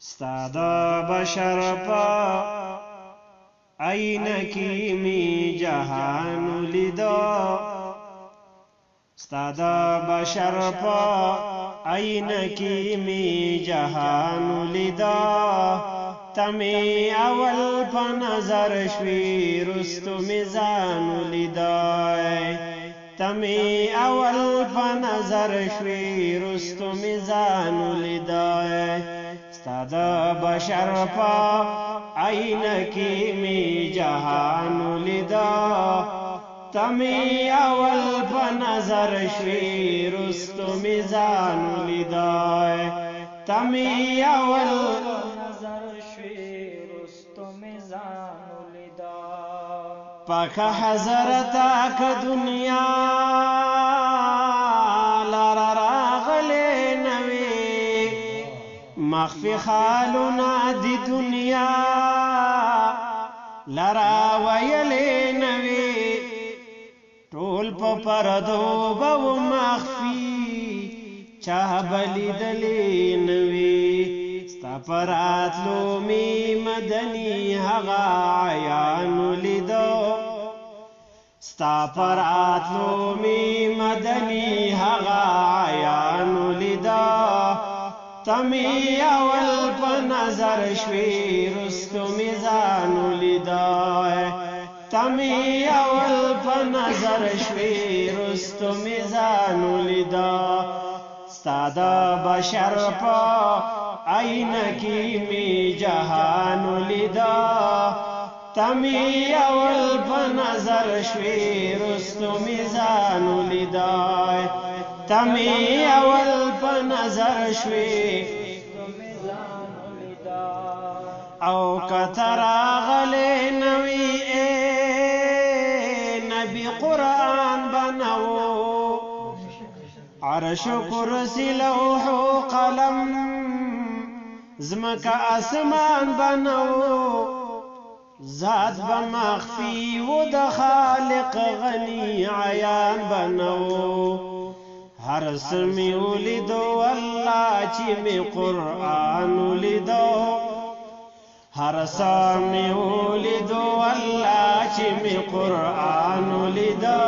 ستا د بشر په آینه کې می جهان لیدا ستا د بشر په آینه کې می جهان لیدا تمی اول په نظر شوی رستو میزان لیدا تمی اول په نظر شوی رستو میزان لیدا ستا د بشر په آینه کې می جهان لیدا تمی اول په نظر شوی رستو میزان لیدا تمی اول پاک حضرتا که دنیا لارا راغلی نوی مخفی خالونا دی دنیا لارا ویلی نوی ټول په پردو بو مخفی چاه بلی دلی نوی ستا پراتلو می مدنی هغا عیانو لیدو ستا پراتلو می مدنی هغا عیانو لیدا تمی اول په نظر شوی رستو میزانو لیدا تمی اول په نظر شوی رستو میزانو لیدا ستا د بشر په آینه کې می جهان لیدا تمی اول په نظر شوی رستو میزان لیدا تمی اول په نظر شوی او کتر غلی نوی اے نبی قرآن بنو عرش کرسی لوح قلم زمکا اسمان بنو ذات بمخفی و د خالق غنی عیان بنو هر سمی ولیدو الله چې می قرآن ولیدو هر سمی ولیدو الله چې می قرآن ولیدو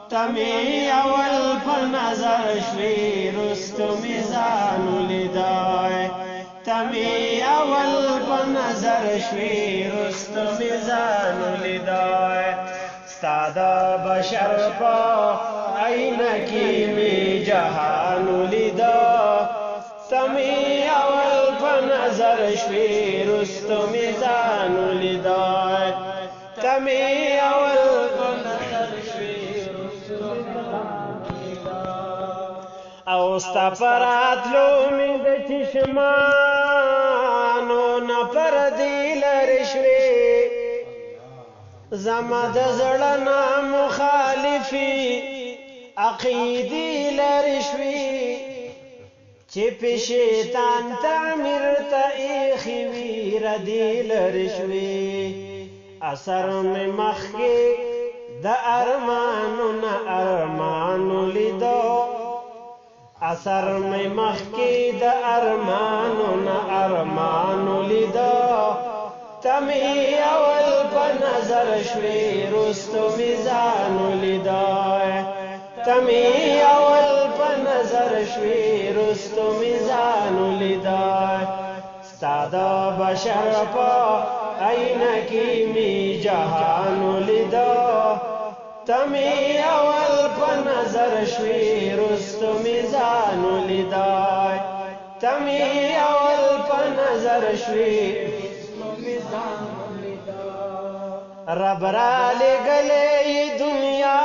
تمی اول په نظر شوی رستو میزان ولیدای تمی اول په نظر شوی رستو میزان ولیدای ستا د بشر په آینه کې می جهان ولیدا تمی اول په نظر شوی رستو میزان ولیدای تمی اول په نظر شوی او ستا پراتلو می د چشمانو نه پردی لرې شوې زما د زړه نه مخالفي عقیدې لرې شوې چې په شیطان تعمیر ته ایښې وي ردې لرې شوې اثر مې مخکې د ارمانو نه ارمانو لیدو اثر می مخکی د ارمانو نه ارمانو لیدا تمی اول په نظر شوی رستو میزانو لیدا تمی اول په نظر شوی رستو میزانو لیدا ستا د بشر په آینه کې می جهانو لیدا تمی اول په نظر شوی رستو میزان لیدای تمی اول په نظر شوی رستو میزان لیدای رب را لګلې دنیا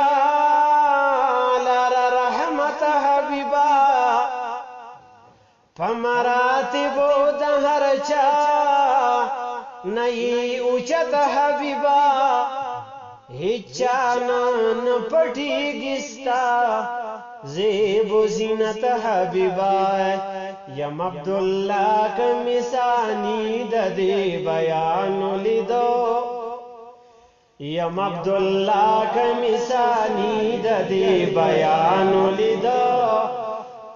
لار رحمت حبیبا فمراتب د هر چا نئی اوچت حبیبا هیچانان پټیږي ستا زیب و زینت حبیبا یم عبدالله کمیسانی د دې بیان لیدو یم عبدالله کمیسانی د دې بیان لیدو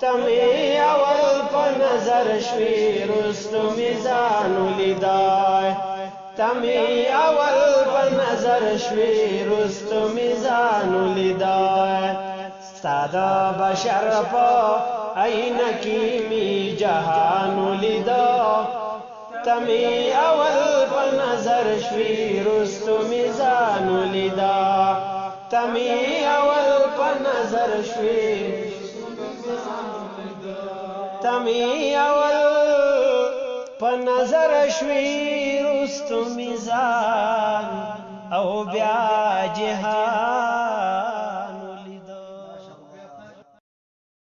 تمی اول په نظر شوی رستو میزان ولیدای تمی اول په نظر شوی رستو میزان ولیدای ستا د بشر په عینه کې می جهان ولیدا تمی اول په نظر شوی رستو میزان ولیدا تمی اول په نظر شوی تمی اول په نظر شوی رستو میزان او بیا جهان